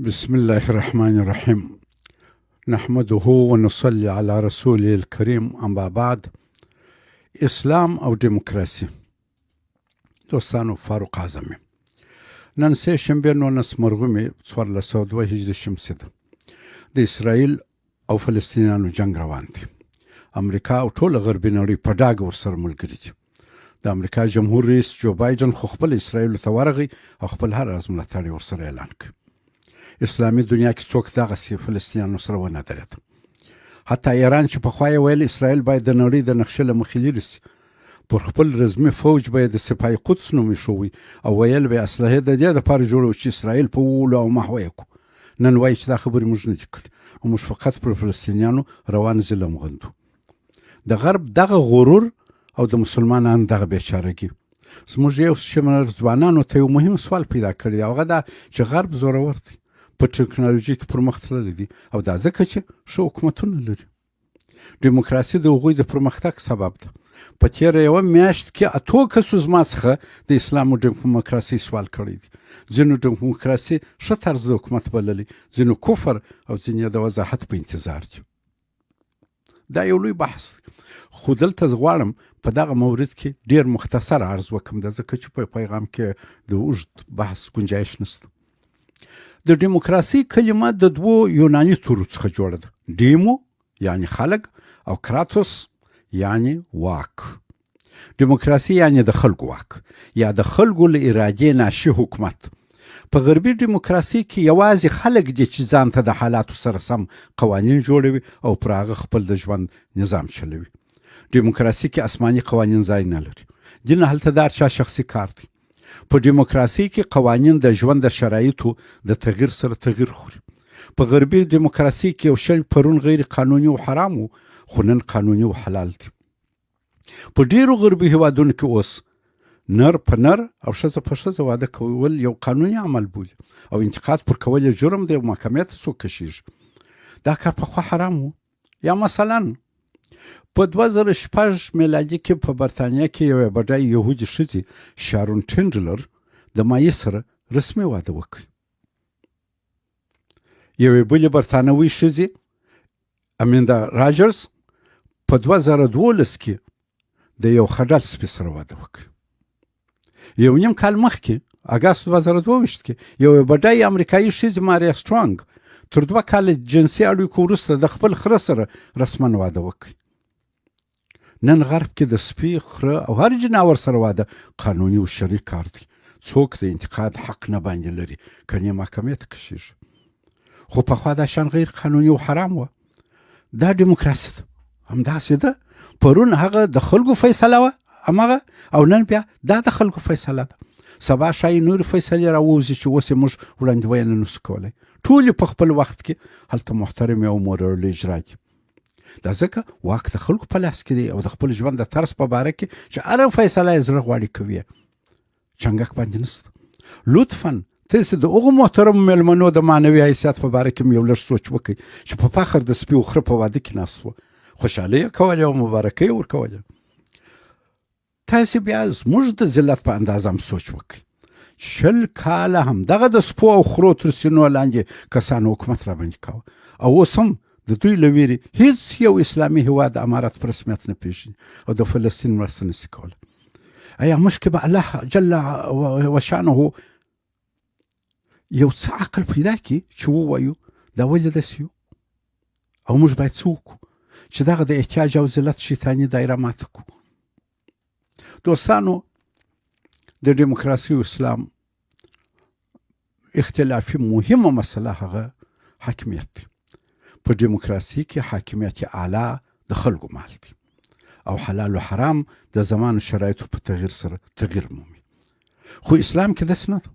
بسم الله الرحمن الرحيم. نحمده ونصلي على رسوله الكريم. اما بعد، اسلام او ديمقراسي. دوستانو، فاروق اعظمي. نن سه شنبه 19 مرغومي 1402 هجري شمسي ده د اسرائیل او فلسطینیانو جنگ روان دي. امریکا او ټول غربي نړۍ په ډاګه ورسره ملګري دي. د امریکا جمهور رئیس جو بایدن خو خپل اسرائیل ته ورغی او خپل هر از ملاتړ ورسره اعلان کړ. اسلامي دنیا کې څوک دغسې فلسطینیانو سره ونه درېد. حتی ایران چې پخوا یې ویل اسرائیل باید د نړۍ د نقشې له مخې لرې سي، پر خپل رزمي فوج به یې د سپاه قدس نوم ایښوی او ویل به یې اسلحې د دې دپاره جوړوو چې اسرائیل په وولو او محوه یې کړو. نن وایي چې دا خبرې موږ نه دي کړي او موږ فقط پر فلسطینیانو روان ظلم غندو. د غرب دغه غرور او د مسلمانانو دغه بېچارګي زموږ یو شمېر ځوانانو ته یو مهم سوال پیدا کړی دی، او هغه دا چې غرب زورور دی، په ټکنالوژي کې پرمخ تللی دی او دا ځکه چې ښه حکومتونه لري. ډیموکراسي د هغوی د پرمختګ سبب ده. په تېره یوه میاشت کې 8 کسو زما څخه د اسلام او ډیموکراسۍ سوال کړی دی. ځینو ډیموکراسي ښه طرز د حکومت بللی، ځینو کفر او ځینې د وضاحت په انتظار دي. دا یو لوی بحث دی، خو دلته زه غواړم په دغه مورد کې ډېر مختصر عرض وکړم، ځکه چې په پیغام کې د اوږد بحث ګنجایش نشته. د ډیموکراسي کلمه د دوو یوناني تورو څخه جوړه ده. ډیمو یعنی خلق او کراتوس یعنی واک. ډیموکراسي یعنی د خلکو واک یا د خلکو له ارادې ناشي حکومت. په غربي ډیموکراسي کې یوازې خلک دي چې ځان ته د حالاتو سره سم قوانین جوړوي او پر هغه خپل د ژوند نظام چلوي. ډیموکراسي کې آسماني قوانین ځای نه لري. دین هلته د هر چا شخصي کار دی. په ډیموکراسي کې قوانین د ژوند د شرایطو د تغییر سره تغییر خوري. په غربي ډیموکراسي کې یو شی پرون غیر قانوني او حرام و، خو نن قانوني او حلال دی. په ډیرو غربي هیوادونو کې اوس نر په نر او ښځه په ښځه واده کول یو قانوني عمل بولي او انتقاد پر کول یې جرم دی او محکمې ته څوک کشیږي. دا کار پخوا حرام و. یا مثلا په 2006 میلادي کې په برطانیه کې یوې بډای یهودي ښځې شارون ټینډلر د مایي سره رسمي واده وکړ. یوې بلې برطانوي ښځې امیندا راجرز په 2012 کې د یو خډل سپي سره واده وکړ. یو نیم کال مخکې اګست 2022 کې یوې بډای امریکایي ښځې ماریا سټرانګ تر 2 کاله جنسي اړیکو وروسته د خپل خره سره رسما واده وکړ. نن غرب کې د سپي، خره او هر جناور سره واده قانوني او شرعي کار دی. څوک د انتقاد حق نه باندې لري، کنې محکمې ته کشیږي. خو پخوا دا شان غیر قانوني او حرام و. دا ډیموکراسي ده، همداسې ده. پرون هغه د خلکو فیصله وه همغه، او نن بیا دا د خلکو فیصله ده. سبا شاید نورې فیصلې راووځي چې اوس یې موږ وړاندوینه نسو کولی. ټولې په خپل وخت کې هلته محترمې او مورالې اجرا دي. دا ځکه واک د خلکو په لاس کې دی او د خپل ژوند د طرز په باره کې چې هره فیصله یې زړه غواړي کوي. چنګک باندې نسته. لطفا تاسې د هغو محترمو مېلمنو د معنوي حیثیت په باره کې یو لږ سوچ وکړئ چې په فخر د سپي و خره په واده کې ناست وه، خوشحالۍ یې کولې او مبارکۍ یې ورکولې. تاسې بیا زموږ د ذلت په اندازه هم سوچ وکړئ. 20 کاله همدغه د سپو او خرو تر سینو لاندې کسانو حکومت را باندې کاوه، او اوس هم د دوی له ویرې هیڅ یو اسلامي هیواد امارت په رسمیت نه پېژني او د فلسطین مرسته نشي کولی. ایا موږ کې به الله جل وشانه یو څه عقل پیدا کړي چې ووایو دا ولې داسې یو، او موږ باید څه وکړو چې دغه د احتیاج او ذلت شیطاني دایره ماته کړو. دوستانو، د ډیموکراسي او اسلام اختلافي مهمه مسله هغه حاکمیت دی. په ډیموکراسي کې حاکمیت اعلی د خلکو مال دی او حلال او حرام د زمان او شرایطو په تغییر سره تغییر مومي. خو اسلام کې داسې نه ده.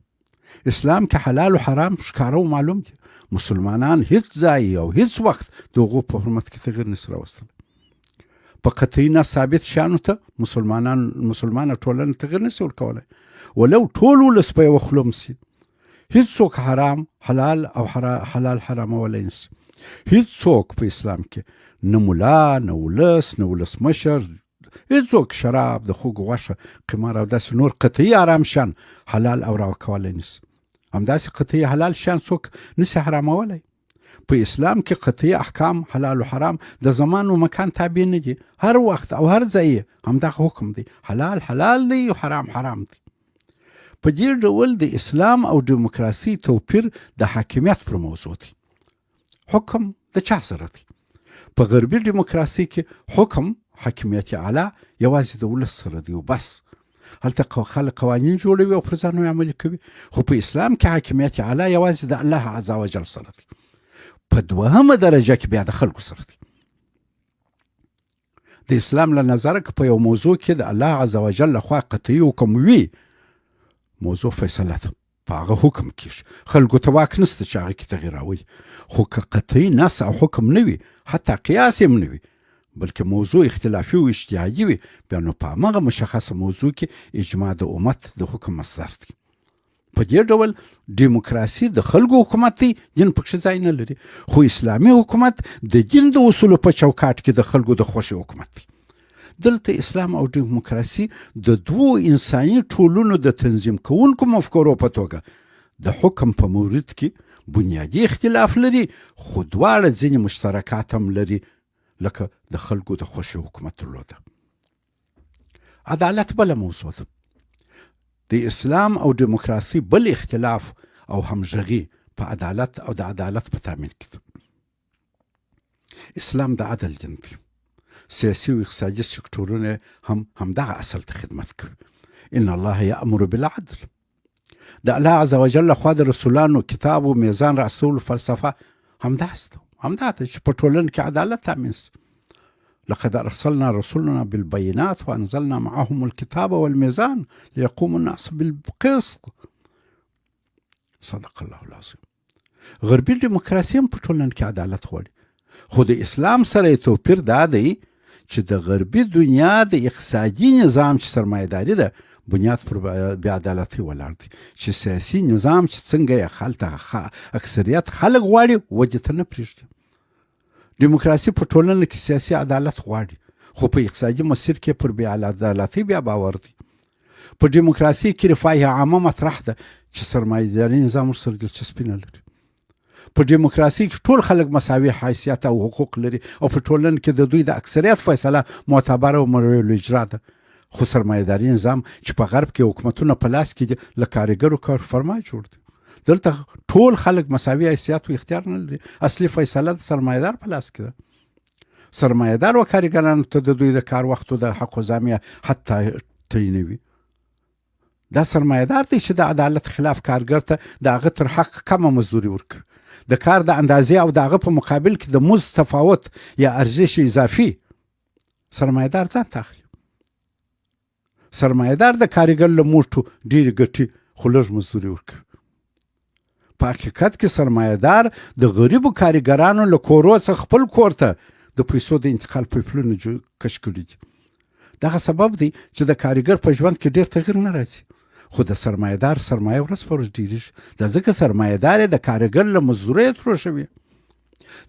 اسلام کې حلال او حرام ښکاره او معلوم دي. مسلمانان هیڅ ځای او هیڅ وخت د هغو په حرمت کې تغییر نشي راوستلی. په قطعي نه ثابت شیانو ته مسلمانه ټولنه تغییر نشي ورکولی، ولو ټول ولس په یوه خوله مسي. هیڅوک حرام حلال او حلال حرامولی نشي. هیڅوک په اسلام کې نه ملا، نه ولس، نه ولسمشر، هیڅوک شراب، د خوږ غوښه، قمار او داسې نور قطعي حرام شیان حلال او روا کولی نشي. همداسې قطعي حلال شیان څوک نشي حرامولی. په اسلام کې قطعي احکام حلال و حرام د زمان و مکان تابع نه دي. هر وخت او هر ځای همدغه حکم دی، حلال حلال دی او حرام حرام دی. په دې ډول د اسلام او دیموکراسي توپیر د حاکمیت پر موضوع دی. حکم د چا سره دی؟ په غربي دیموکراسي کې حکم حاکمیت اعلی یوازې د ولس سره دی او بس. هلته خلک قوانین جوړوي او پر ځان عملي کوي. خو په اسلام کې حاکمیت اعلی یوازې د الله عز وجل سره دی. په دوهمه درجه کې بیا د خلکو سره دی. د اسلام له نظره که په یو موضوع کې د الله عز وجل لخوا قطعي حکم وي، موضوع فیصله ده، په هغه حکم کېږي. خلکو ته واک نشته چې هغه کې تغییر راولي. خو که قطعي نص او حکم نه وي، حتی قیاس هم نه وي، بلکې موضوع اختلافي او اجتهادي وي، بیا نو په همغه مشخصه موضوع کې اجماع د امت د حکم مصدر دی. په دې ډول دیموکراسي د خلکو حکومت دی، دین پکښې ځای نه لري. خو اسلامي حکومت د دین د اصولو په چوکاټ کې د خلکو د خوښې حکومت دی. دلته اسلام او دیموکراسي د دوو انساني ټولنو د تنظیم کوونکو مفکورو په توګه د حکم په مورد کې بنیادي اختلاف لري، خو دواړه ځینې مشترکات هم لري، لکه د خلکو د خوښې حکومت درلوده. عدالت بله موضوع ده. د اسلام او دیموکراسي بل اختلاف او همغږي په عدالت او د عدالت په تامین کې ده. اسلام د عدل دین دی. سیاسي او اقتصادي سکتورونه هم همدغه اصل ته خدمت کوي. ان الله یأمر بالعدل. د الله عز وجل لخوا د رسولانو کتاب او میزان راسول فلسفه همداسته چې په ټولنه کې عدالت تامین سي. لقد ارسلنا رسولنا بالبينات وانزلنا معهم الكتاب والميزان ليقوم الناس بالقسط. صدق الله العظيم. غربي دیموکراسي هم په ټولنه کې عدالت غواړي، خو د اسلام سره توپیر دا دی چې د غربي دنیا د اقتصادي نظام چې سرمایه‌داري ده بنیاد پر بې عدالتۍ ولاړ دی، چې سیاسي نظام چې څنګه یې هلته اکثریت خلک غواړي ودې ته نه پرېږدي. دیموکراسي په ټولنه کې سیاسي عدالت غواړي، خو په اقتصادي مسیر کې پر بې عدالتۍ بیا باور دی. په دیموکراسي کې رفاه عامه مطرح ده چې سرمایه‌داري نظام ورسره دلچسپي نه لري. په دیموکراسي کې ټول خلک مساوي حیثیت او حقوق لري او په ټولنه کې د دوی د اکثریت فیصله معتبره او مروي الاجرا ده. خو سرمایه‌داري نظام چې په غرب کې حکومتونه په لاس کې دي، له کارګرو کارفرما جوړ دي. دلته ټول خلک مساوي حیثیت او اختیار نه لري. اصلي فیصله د سرمایه‌دار په لاس کې ده. سرمایه‌دار او کارګرانو ته د دوی د کار وخت او د حق زامیه حتی تعینوي. دا سرمایه‌دار دی چې د عدالت خلاف کارګر ته د هغه تر حق کمه مزدوري ورکوي. د کار د اندازې او د هغه په مقابل کې د مزد تفاوت یا ارزش اضافي سرمایه‌دار ځان ته اخلي. سرمایه‌دار د کارګر له موټو ډېرې ګټي خو لږ مزدوري ورکوي. په حقیقت کې سرمایه‌دار د غریبو کارګرانو له کورو څخه خپل کور ته د پیسو د انتقال پایپلونه کش کړي دي. دغه سبب دی چې د کارګر په ژوند کې ډېر تغیر نه راځي، خو د سرمایه‌دار سرمایه ورځ په ورځ ډېرېږي. د ځکه سرمایه‌دار د کارګر له مزدورۍ تروشوي.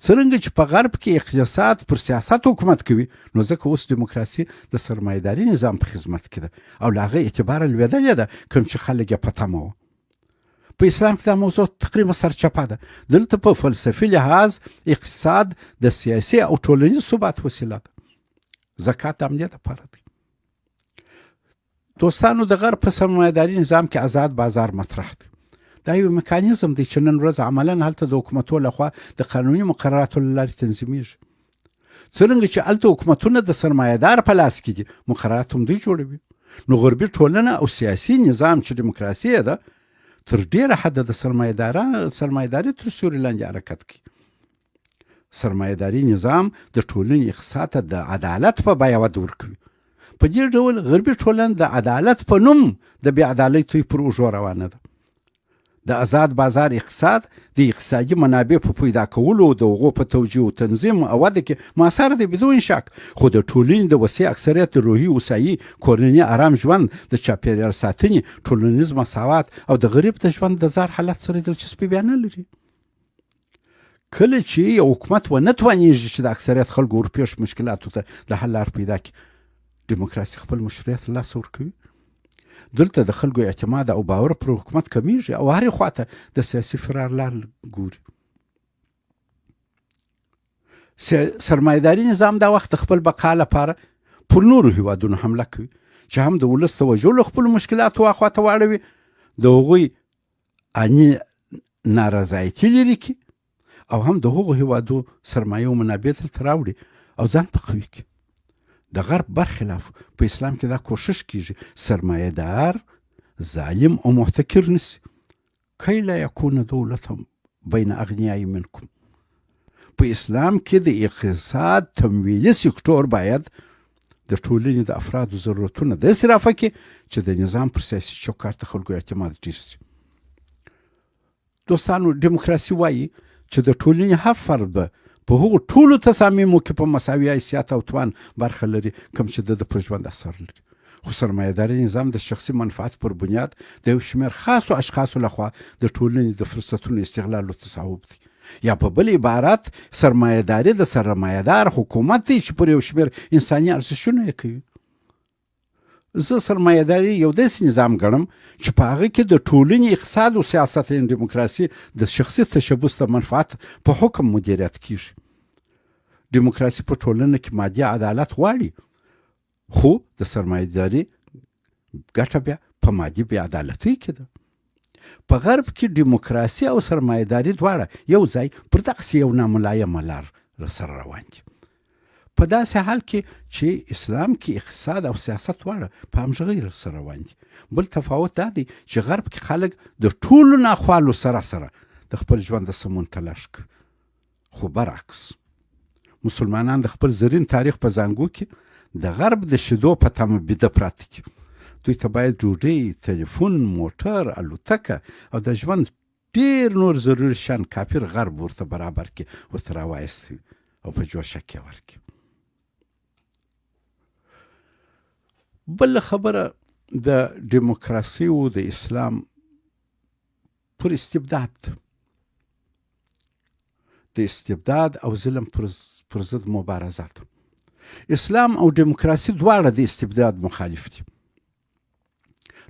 څرنګه چې په غرب کې اقتصاد پر سیاست حکومت کوي، نو ځکه اوس دیموکراسي د سرمایه‌داري نظام په خدمت کې ده او له هغه اعتباره لوېدلې ده، کوم چې خلک یې په تمه وو. په اسلام کې دا موضوع تقریبا سرچپه ده. دلته په فلسفي لحاظ اقتصاد د سیاسي او ټولنیز ثبات وسیله ده. زکات د امنیت لپاره دی. دوستانو، د غرب په سرمایه‌داري نظام کې آزاد بازار مطرح دی. دا یو میکانیزم دی چې نن ورځ عملاً هلته د حکومتو لخوا د قانوني مقرراتو له لارې تنظیمیږي. څرنګه چې هلته حکومتونه د سرمایه‌دار په لاس کې دي، مقررات هم دوی جوړوي. نو غربي ټولنه او سیاسي نظام چې دیموکراسي ده، تر ډېره حده د سرمایه‌داري تر سیوري لاندې حرکت کوي. سرمایه‌داري نظام د ټولنې اقتصاد ته د عدالت په بیه وده ورکوي. په دې ډول غربي ټولنه د عدالت په نوم د بې عدالتۍ پر اوږو روانه ده. د آزاد بازار اقتصاد د اقتصادي منابع په پیدا کولو، د هغو په توجیه او تنظیم او وده کې مؤثر دی بدون شک، خو د ټولنې د وسیع اکثریت د روحي هوسایي، کورني آرام ژوند، د چاپېریال ساتنې، ټولنیز مساوات او د غریب د ژوند د زار حالت سره دلچسپي بیا نه لري. کله چې یو حکومت ونه توانېږي چې د اکثریت خلکو ورپېښ مشکلاتو ته د حل لار پیدا کړي، دیموکراسي خپل مشروعیت له لاسه ورکوي. دلته د خلکو اعتماد او باور پر حکومت کمیږي او هرې خواته د سیاسي فرار لار ګوري. سرمایه‌داري نظام دا وخت خپل بقا لپاره پر نورو هیوادونو حمله کوي چې هم د ولس توجه له خپلو مشکلاتو اخواته واړوي، د هغوی اني نارضایتي لرې کړي او هم د هغو هیوادو سرمایه او منابع دلته راوړي او ځان په قوي کړي. د غرب برخلاف په اسلام کې دا کوشش کیږي سرمایه دار ظالم او محتکر نسی. کی لا یکون دولت بین اغنیاء منکم. په اسلام کې د اقتصاد تمویلي سکتور باید د ټولنې د افرادو ضرورتونه داسې رافع کړي چې د نظام پر سیاسي چوکاټ د خلکو اعتماد ډېر شي. دوستانو، دیموکراسي وایي چې د ټولنې هر فرد به په هغو ټولو تصامیمو کې په مساوي حیثیت او توان برخه لري کوم چې د پر ژوند اثر لري. خو سرمایه‌داري نظام د شخصي منفعت پر بنیاد د یو شمېر خاصو اشخاصو لخوا د ټولنې د فرصتونو استغلال او تصاحب دی. یا په بل عبارت سرمایه‌داري د سرمایه‌دار حکومت دی چې پر یو شمېر انساني ارزښتونه یې کوي. زه سرمایه‌داري یو داسې نظام ګڼم چې په هغه کې د ټولنې اقتصاد او سیاست یعنې دیموکراسي د شخصي تشبث د منفعت په حکم مدیریت کیږي. دیموکراسي په ټولنه کې مادي عدالت غواړي، خو د سرمایه‌داري ګټه بیا په مادي بې عدالتۍ کې ده. په غرب کې دیموکراسي او سرمایه‌داري دواړه یو ځای پر دغسې یو ناملایمه لار سره روان دي. په داسې حال کې چې اسلام کې اقتصاد او سیاست دواړه په همغږۍ سره روان دي. بل تفاوت دا دی چې غرب کې خلک د ټولو ناخوالو سره د خپل ژوند د سمون تلاش کوي، خو برعکس مسلمانان د خپل زرین تاریخ په زانګو کې د غرب د شیدو په تمه بیده پراته دي. دوی ته باید ډوډۍ، تلیفون، موټر، الوتکه او د ژوند ډېر نور ضروري شیان کافر غرب ورته برابر کړي، ورته راوایستی او په جوشه کې ورکړي. بل خبره د دیموکراسي او د اسلام پر استبداد، د استبداد او ظلم پر ضد مبارزات. اسلام او دیموکراسي دواړه د استبداد مخالف دي.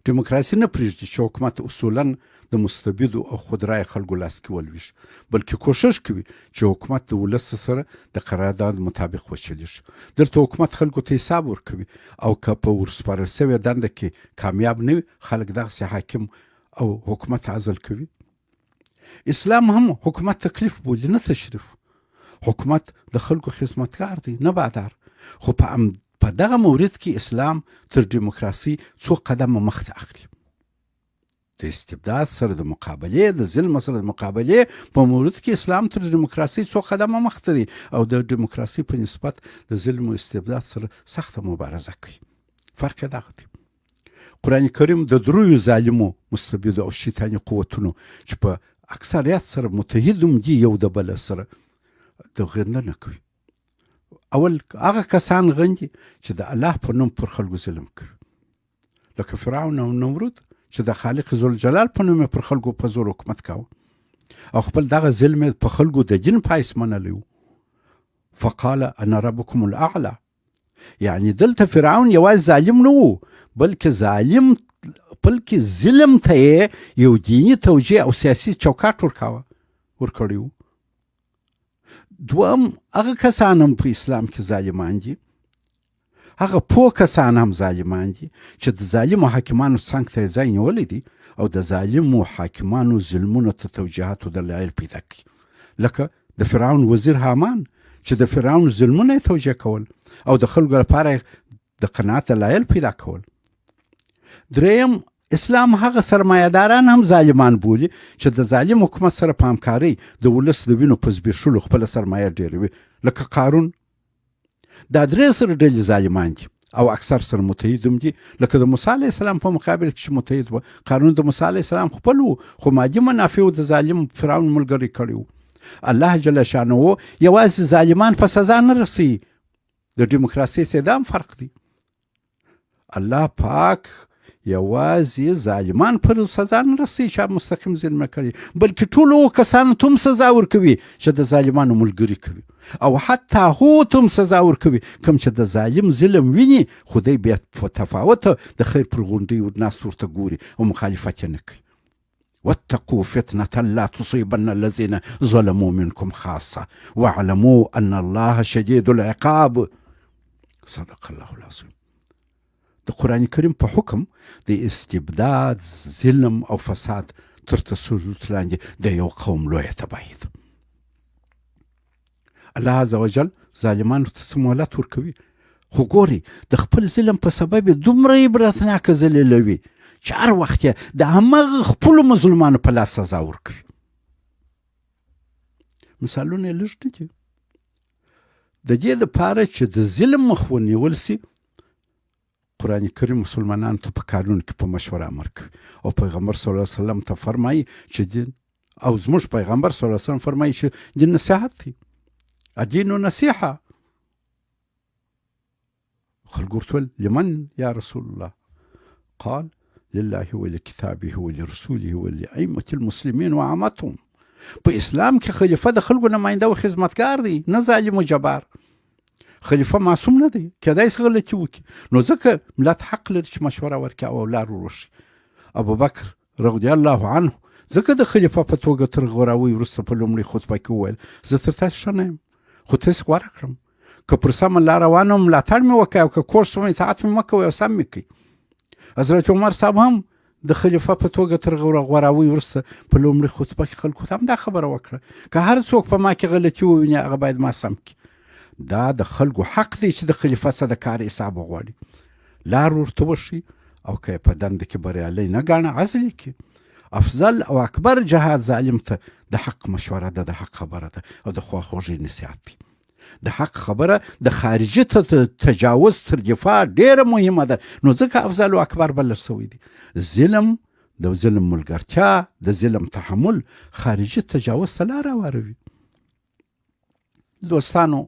دیموکراسي نه پرېږدي چې حکومت اصولاً د مستبدو او خودرای خلکو لاس کې ولویږي، بلکې کوشش کوي چې حکومت د ولس سره د قرارداد مطابق وچلېږي. دلته حکومت خلکو ته حساب ورکوي او که په ورسپارل سوې دنده کې کامیاب نه وي، خلک دغسې حاکم او حکومت عزل کوي. اسلام هم حکومت تکلیف بولي، نه تشریف. حکومت د خلکو خدمتګار دی، نه بادار. خو په دغه مورد کې اسلام تر دیموکراسي څو قدمه مخته اخلي. د استبداد سره د مقابلې، د ظلم سره د مقابلې په مورد کې اسلام تر دیموکراسي څو قدمه مخته دی او د دیموکراسي په نسبت د ظلم او استبداد سره سخته مبارزه کوي. فرق یې دغه دی. قرآن کریم د دریو ظالمو، مستبدو او شیطاني قوتونو چې په اکثریت سره متحد هم دي یو د بل سره، د غندنه کوي. اول هغه کسان غندي چې د الله په نوم پر خلکو ظلم کوي، لکه فرعون او نمرود چې د خالق ذوالجلال په نوم پر خلکو په زور حکومت کاوه او خپل دغه ظلم په خلکو د دین په حیث منلی و. فقال انا ربکم الاعلی. یعنی دلته فرعون یوازې ظالم نه و، بلکې ظلم ته یو دینی توجیه او سیاسي چوکاټ ورکړی و. دوم، هغه کسان هم په اسلام کې ظالمان دي، هغه پوه کسان هم ظالمان دي چې د ظالمو حاکمانو څنګ ته یې ځای نیولی دی او د ظالمو حاکمانو ظلمونو ته توجیهاتو دلایل پیدا کړي، لکه د فرعون وزیر حامان چې د فرعون ظلمونه یې توجیه کول او د خلکو لپاره د قناعت دلایل پیدا کول. دریم، اسلام هغه سرمایه‌داران هم ظالمان بولي چې د ظالم حکومت سره په همکارۍ د ولس د وینو په زبېښلو خپله سرمایه ډېروي، لکه قارون. دا درې سره ډلې ظالمان دي او اکثر سره متحد هم دي، لکه د موسی علیه السلام په مقابل کې چې متحد و. قارون د موسی علیه السلام خپل و، خو مادي منافعو د ظالم فرعون ملګری کړی و. الله جل شانه یوازې ظالمان په سزا نه رسوي. د دیموکراسۍ سره دا هم فرق دی. الله پاک یوازې ظالمان پر سزا نه رسوي چې مستقیم ظلم کړي، بلکې ټولو کسانو ته هم سزا ورکوي چې د ظالمانو ملګري کوي، او حتی هغو ته هم سزا ورکوي کوم چې د ظالم ظلم ویني خو دی بیا په تفاوته د خیر پر غونډۍ ناست ورته ګوري او مخالفت یې نه کوي. واتقوا فتنة لا تصيبن الذين ظلموا منكم خاصة واعلموا أن الله شديد العقاب. صدق الله العظيم. د قرآن کریم په حکم د استبداد، ظلم او فساد تر تسلط لاندې د یو قوم لویه تباهي ده. الله عز وجل ظالمانو ته څه مهلت ورکوي، خو ګوري د خپل ظلم په سبب دومره عبرتناکه ذلیلوي چې هر وخت یې د همغه خپلو مظلومانو په لاس سزا ورکوي. مثالونه یې لږ نه دي. د دې دپاره چې د ظلم مخ ونیول سي، قرآن کریم مسلمانانو ته په کارونو کې په مشوره امر کوي، او پیغمبر صلی الله علیه وسلم ته فرمایي چې دین، او زموږ پیغمبر صلی الله علیه وسلم فرمایي چې دین نصیحت دی، الدین نصیحه. خلق ورته ویل لمن یا رسول الله؟ قال لله ولکتابه ولرسوله ولأئمة المسلمین وعامتهم. په اسلام کې خلیفه د خلکو نماینده او خدمتګار دی، نه ظالم و جبار. خلیفه معصوم نه دی، کیدای شي غلطي وکړي، نو ځکه ملت حق لري چې مشوره ورکړي او لار وروښي. ابوبکر رضی الله عنه ځکه د خلیفه په توګه تر غوراوي وروسته په لومړۍ خطبه کې وویل زه تر تاسو ښه نه یم، خو تاسې غوره کړم، که پر سمه لار روان وم ملاتړ مې وکړئ، او که کوږ شوم اطاعت مې مه کوئ او سم مې کوئ. حضرت عمر صاحب هم د خلیفه په توګه تر غوراوي وروسته په لومړۍ خطبه کې خلکو ته هم دا خبره وکړه، که هر څوک په ما کې غلطي وویني هغه باید ما سم کړي. دا د خلکو حق دی چې د خلیفه څخه د کار حساب وغواړي، لار ورته وښي، او که یې په دنده کې بریالی نه ګاڼه عزل یې کړي. افضل او اکبر جهاد ظالم ته د حق مشوره ده، د حق خبره ده، او د خواخوږۍ نصیحت دی. د حق خبره د خارجي تجاوز تر دفاع ډیره مهمه ده، نو ځکه افضل او اکبر بلل شوی دی. ظلم، د ظلم ملګرتیا، د ظلم تحمل خارجي تجاوز ته لار هواروي. دوستانو،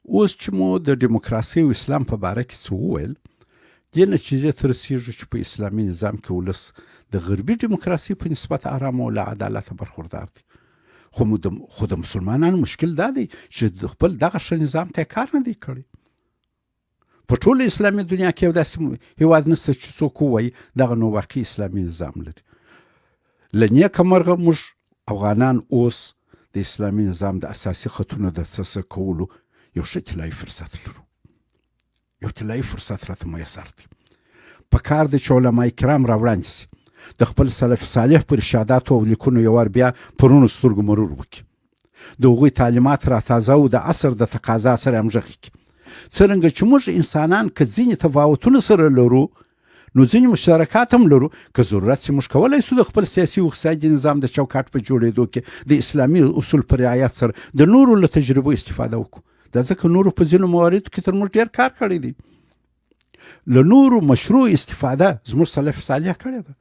اوس چې مو د ډیموکراسۍ او اسلام په باره کې څه وویل، دې نتیجې ته رسېږو چې په اسلامي نظام کې ولس د غربي ډیموکراسۍ په نسبت ارامه او له عدالته برخوردار دی. خو د مسلمانانو مشکل دا دی چې د خپل دغه ښه نظام ته کار نه دی کړی. په ټوله اسلامي دنیا کې یو داسې هېواد نشته چې څوک ووایي دغه نو واقعي اسلامي نظام لري. له نیکه مرغه موږ افغانان اوس د اسلامي نظام د اساسي خطونو د ترسره کولو یو ښه طلایي فرصت لرو. یو طلایي فرصت راته میسر دی. په کار دی چې علما کرام راوړاندې سي، د خپل سلف صالح پر ارشاداتو او لیکنو یو وار بیا پرونو سترګو مرور وکړي، د هغوی تعلیمات را تازه او د عصر د تقاضا سره همغږي کړي. څرنګه چې موږ انسانان که ځینې تفاوتونه سره لرو، نو ځینې مشترکات هم لرو. که ضرورت سي موږ کولی سو د خپل سیاسي او اقتصادي نظام د چوکاټ په جوړېدو کې د اسلامي اصول په رعایت سره د نورو له تجربو استفاده وکړو. دا ځکه نورو په ځینو مواردو کې تر موږ ډېر کار کړی دی. له نورو مشروع استفاده زموږ سلف صالح کړې ده.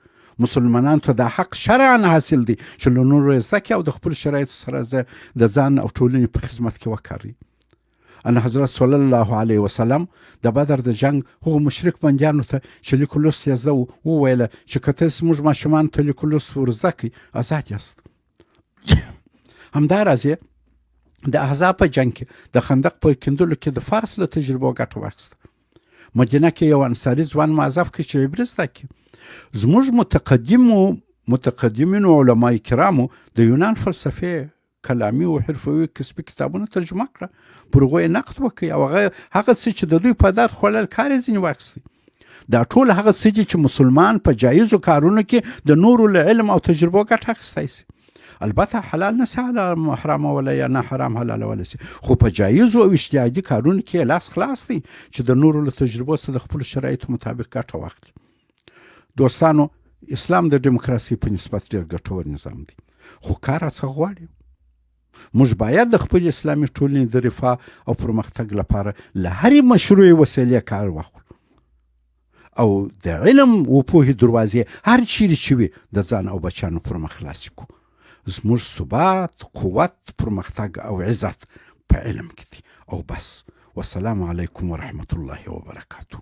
مسلمانانو ته دا حق شرعاً حاصل دی چې له نورو یې زده کړي او د خپلو شرایطو سره د ځان او ټولنې په خدمت کې وکاروي. ان حضرت صلی الله علیه وسلم د بدر د جنگ هغو مشرک بندیانو ته چې لیک لوست یې زده وویله چې که تاسې موږ ماشومانو ته لیک لوست ور زده کړئ ازاد یاست. همداراز یې د احزاب په جنگ کې د خندق په کیندلو کې د فارس له تجربو ګټه واخیسته. مدینه کې یو انصاري ځوان معذب کړي چې عبرت زده کړي. زموږ متقدمینو علماء کرامو د یونان فلسفې کلامي او حرفوي کسبي کتابونه ترجمه کړه، پر هغو یې نقد وکړي او هغه څه چې د دوی په درد خوړل کار یې ځینې واخیستی. دا ټول هغه څه دي چې مسلمان په جایزو کارونو کې د نورو له علم او تجربو ګټه اخیستی سي. البته حلال نه سي حرامولی یا نه حرام حلالولی سي، خو په جایزو او اجتهادي کارونو کې لاس خلاص دی چې د نورو له تجربو څخه د خپلو شرایطو مطابق ګټه واخلي. دوستانو، اسلام د ډیموکراسۍ په نسبت ډېر ګټور نظام دی، خو کار راڅخه غواړي. موږ باید د خپل اسلامي ټولنې د رفاه او پرمختګ لپاره له هرې مشروعي وسیلې کار واخلو او د علم و پوهې دروازې هر چیرې چې وي د ځان او بچیانو پر مخ خلاصې کړو. زموږ ثبات، قوت، پرمختګ او عزت په علم کې دی. او بس. والسلام علیکم ورحمة الله وبرکاته.